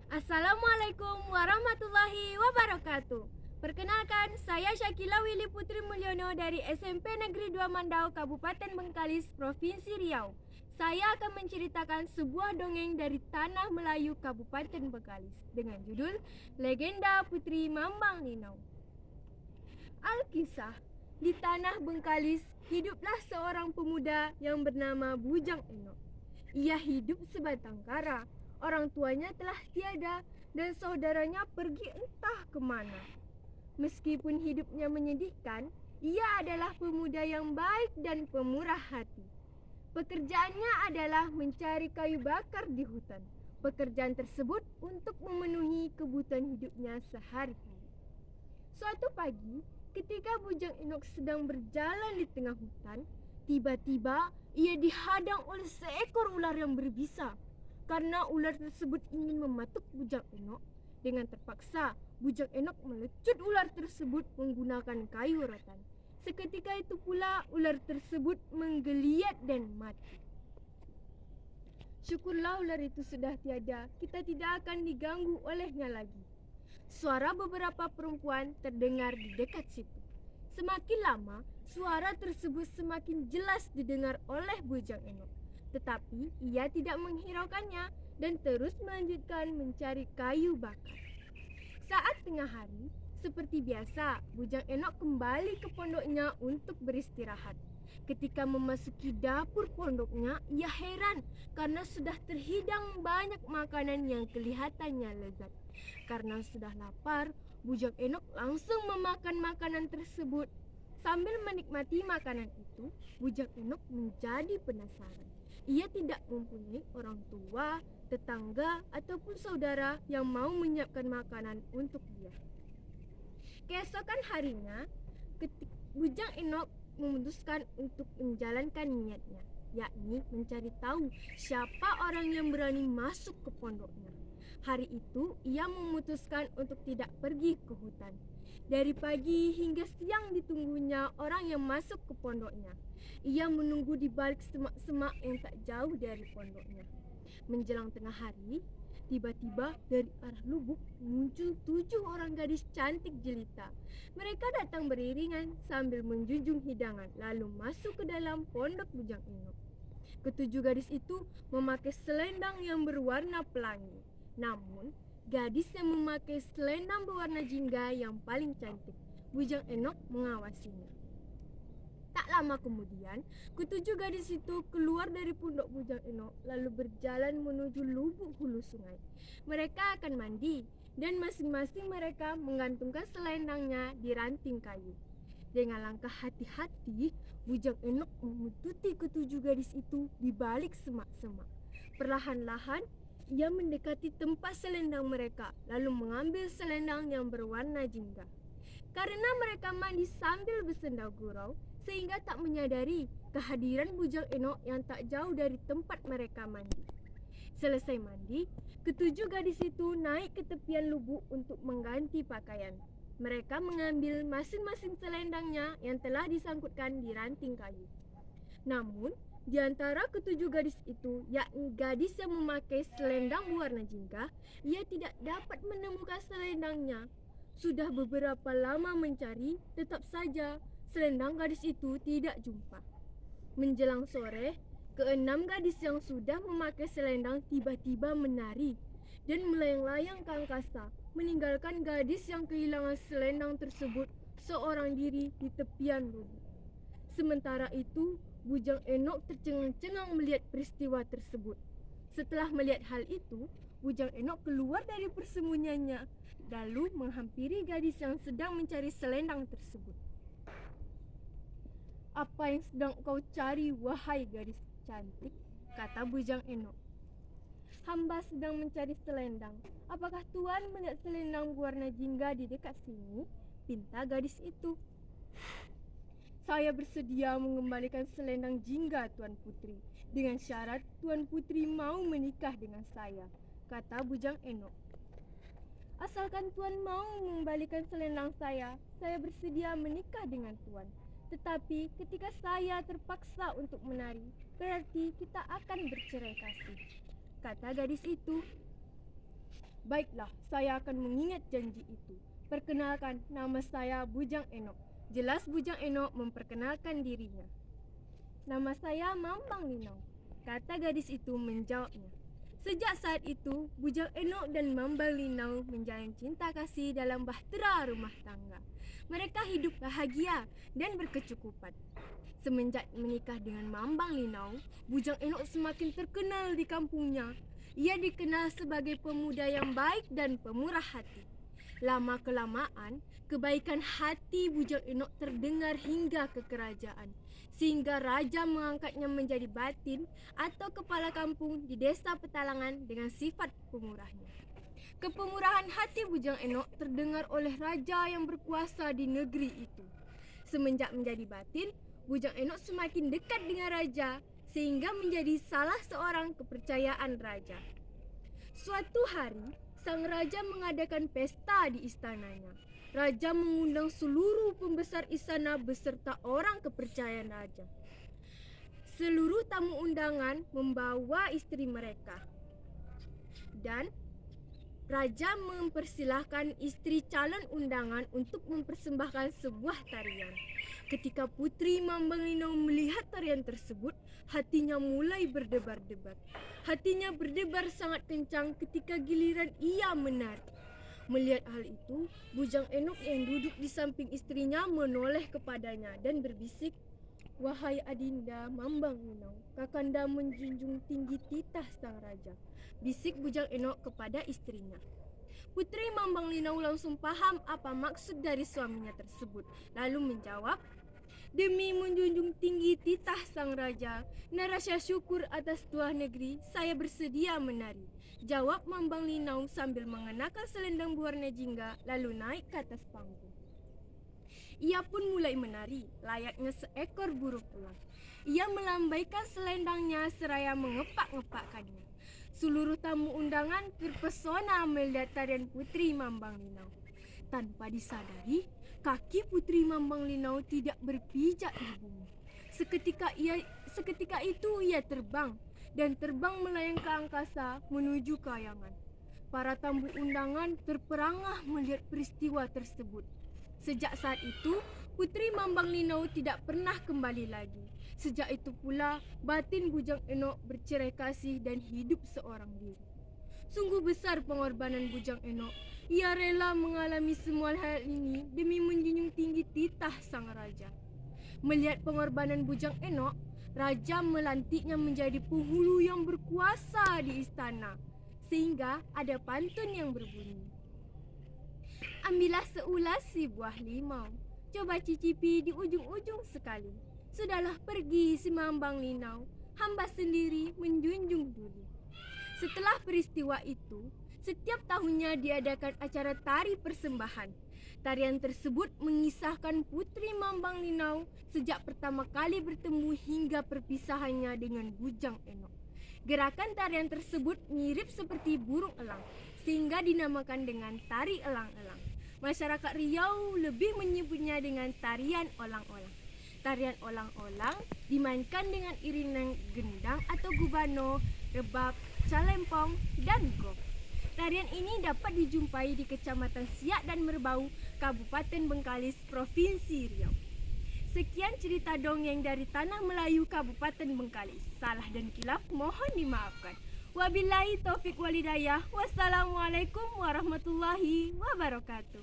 Assalamualaikum warahmatullahi wabarakatuh. Perkenalkan, saya Syakila Willy Putri Mulyono dari SMP Negeri 2 Mandau, Kabupaten Bengkalis, Provinsi Riau. Saya akan menceritakan sebuah dongeng dari Tanah Melayu Kabupaten Bengkalis dengan judul Legenda Putri Mambang Linau. Alkisah, di Tanah Bengkalis hiduplah seorang pemuda yang bernama Bujang Enok. Ia hidup sebatang kara. Orang tuanya telah tiada dan saudaranya pergi entah kemana. Meskipun hidupnya menyedihkan, ia adalah pemuda yang baik dan pemurah hati. Pekerjaannya adalah mencari kayu bakar di hutan. Pekerjaan tersebut untuk memenuhi kebutuhan hidupnya sehari-hari. Suatu pagi, ketika Bujang Enok sedang berjalan di tengah hutan, tiba-tiba ia dihadang oleh seekor ular yang berbisa. Karena ular tersebut ingin mematuk Bujang Enok, dengan terpaksa Bujang Enok melecut ular tersebut menggunakan kayu rotan. Seketika itu pula ular tersebut menggeliat dan mati. Syukurlah ular itu sudah tiada, kita tidak akan diganggu olehnya lagi. Suara beberapa perempuan terdengar di dekat situ. Semakin lama, suara tersebut semakin jelas didengar oleh Bujang Enok. Tetapi ia tidak menghiraukannya dan terus melanjutkan mencari kayu bakar. Saat tengah hari, seperti biasa, Bujang Enok kembali ke pondoknya untuk beristirahat. Ketika memasuki dapur pondoknya, ia heran karena sudah terhidang banyak makanan yang kelihatannya lezat. Karena sudah lapar, Bujang Enok langsung memakan makanan tersebut. Sambil menikmati makanan itu, Bujang Enok menjadi penasaran. Ia tidak mempunyai orang tua, tetangga, ataupun saudara yang mau menyiapkan makanan untuk dia. Keesokan harinya, Bujang Enok memutuskan untuk menjalankan niatnya, yakni mencari tahu siapa orang yang berani masuk ke pondoknya. Hari itu, ia memutuskan untuk tidak pergi ke hutan. Dari pagi hingga siang ditunggunya orang yang masuk ke pondoknya. Ia menunggu di balik semak-semak yang tak jauh dari pondoknya. Menjelang tengah hari, tiba-tiba dari arah lubuk muncul 7 orang gadis cantik jelita. Mereka datang beriringan sambil menjunjung hidangan, lalu masuk ke dalam pondok Bujang Enok. Ketujuh gadis itu memakai selendang yang berwarna pelangi. Namun, gadis yang memakai selendang berwarna jingga yang paling cantik. Bujang Enok mengawasinya. Tak lama kemudian, ketujuh gadis itu keluar dari pondok Bujang Enok lalu berjalan menuju lubuk hulu sungai. Mereka akan mandi dan masing-masing mereka menggantungkan selendangnya di ranting kayu. Dengan langkah hati-hati, Bujang Enok memututi ketujuh gadis itu di balik semak-semak. Perlahan-lahan, ia mendekati tempat selendang mereka lalu mengambil selendang yang berwarna jingga. Karena mereka mandi sambil bersenda gurau, sehingga tak menyadari kehadiran Bujang Enok yang tak jauh dari tempat mereka mandi. Selesai mandi, ketujuh gadis itu naik ke tepian lubuk untuk mengganti pakaian. Mereka mengambil masing-masing selendangnya yang telah disangkutkan di ranting kayu. Namun, di antara ketujuh gadis itu, yakni gadis yang memakai selendang berwarna jingga, ia tidak dapat menemukan selendangnya. Sudah beberapa lama mencari, tetap saja selendang gadis itu tidak jumpa. Menjelang sore, keenam gadis yang sudah memakai selendang tiba-tiba menari dan melayang-layang ke angkasa, meninggalkan gadis yang kehilangan selendang tersebut seorang diri di tepian lubuk. Sementara itu, Bujang Enok tercengang-cengang melihat peristiwa tersebut. Setelah melihat hal itu, Bujang Enok keluar dari persembunyiannya, lalu menghampiri gadis yang sedang mencari selendang tersebut. "Apa yang sedang kau cari, wahai gadis cantik?" kata Bujang Enok. "Hamba sedang mencari selendang. Apakah tuan melihat selendang berwarna jingga di dekat sini?" pinta gadis itu. "Saya bersedia mengembalikan selendang jingga, Tuan Putri, dengan syarat Tuan Putri mau menikah dengan saya," kata Bujang Enok. "Asalkan Tuan mau mengembalikan selendang saya bersedia menikah dengan Tuan. Tetapi ketika saya terpaksa untuk menari, berarti kita akan bercerai kasih," kata gadis itu. Baiklah, saya akan mengingat janji itu. Perkenalkan, nama saya Bujang Enok. Jelas Bujang Enok memperkenalkan dirinya. Nama saya Mambang Linau, kata gadis itu menjawabnya. Sejak saat itu, Bujang Enok dan Mambang Linau menjalin cinta kasih dalam bahtera rumah tangga. Mereka hidup bahagia dan berkecukupan. Semenjak menikah dengan Mambang Linau, Bujang Enok semakin terkenal di kampungnya. Ia dikenal sebagai pemuda yang baik dan pemurah hati. Lama-kelamaan, kebaikan hati Bujang Enok terdengar hingga ke kerajaan, sehingga raja mengangkatnya menjadi batin atau kepala kampung di desa Petalangan dengan sifat pemurahnya. Kepemurahan hati Bujang Enok terdengar oleh raja yang berkuasa di negeri itu. Semenjak menjadi batin, Bujang Enok semakin dekat dengan raja sehingga menjadi salah seorang kepercayaan raja. Suatu hari, sang raja mengadakan pesta di istananya. Raja mengundang seluruh pembesar istana beserta orang kepercayaan raja. Seluruh tamu undangan membawa istri mereka. Dan raja mempersilahkan istri calon undangan untuk mempersembahkan sebuah tarian. Ketika Putri Mambang Linau melihat tarian tersebut, hatinya mulai berdebar-debar. Hatinya berdebar sangat kencang ketika giliran ia menari. Melihat hal itu, Bujang Enok yang duduk di samping istrinya menoleh kepadanya dan berbisik, "Wahai Adinda Mambang Linau, Kakanda menjunjung tinggi titah sang raja," bisik Bujang Enok kepada istrinya. Putri Mambang Linau langsung paham apa maksud dari suaminya tersebut, lalu menjawab, "Demi menjunjung tinggi titah sang raja dan rasa syukur atas tuah negeri, saya bersedia menari," jawab Mambang Linau sambil mengenakan selendang berwarna jingga lalu naik ke atas panggung. Ia pun mulai menari, layaknya seekor burung elang. Ia melambaikan selendangnya seraya mengepak-ngepakkannya. Seluruh tamu undangan terpesona melihat tarian Putri Mambang Linau. Tanpa disadari, kaki Putri Mambang Linau tidak berpijak di bumi. Seketika itu ia terbang melayang ke angkasa menuju kayangan. Para tamu undangan terperangah melihat peristiwa tersebut. Sejak saat itu, Putri Mambang Linau tidak pernah kembali lagi. Sejak itu pula, batin Bujang Enok bercerai kasih dan hidup seorang diri. Sungguh besar pengorbanan Bujang Enok. Ia rela mengalami semua hal ini demi menjunjung tinggi titah sang raja. Melihat pengorbanan Bujang Enok, raja melantiknya menjadi penghulu yang berkuasa di istana. Sehingga ada pantun yang berbunyi, "Ambillah seulas si buah limau, coba cicipi di ujung-ujung sekali. Sudahlah pergi si Mambang Linau, hamba sendiri menjunjung dulu." Setelah peristiwa itu, setiap tahunnya diadakan acara tari persembahan. Tarian tersebut mengisahkan Putri Mambang Linau sejak pertama kali bertemu hingga perpisahannya dengan Bujang Enok. Gerakan tarian tersebut mirip seperti burung elang, sehingga dinamakan dengan tari elang-elang. Masyarakat Riau lebih menyebutnya dengan tarian olang-olang. Tarian olang-olang dimainkan dengan iringan gendang atau gubano, rebab, calempong, dan gong. Tarian ini dapat dijumpai di Kecamatan Siak dan Merbau, Kabupaten Bengkalis, Provinsi Riau. Sekian cerita dongeng dari Tanah Melayu Kabupaten Bengkalis. Salah dan kilaf mohon dimaafkan. Wabillahi taufik walhidayah. Wassalamualaikum warahmatullahi wabarakatuh.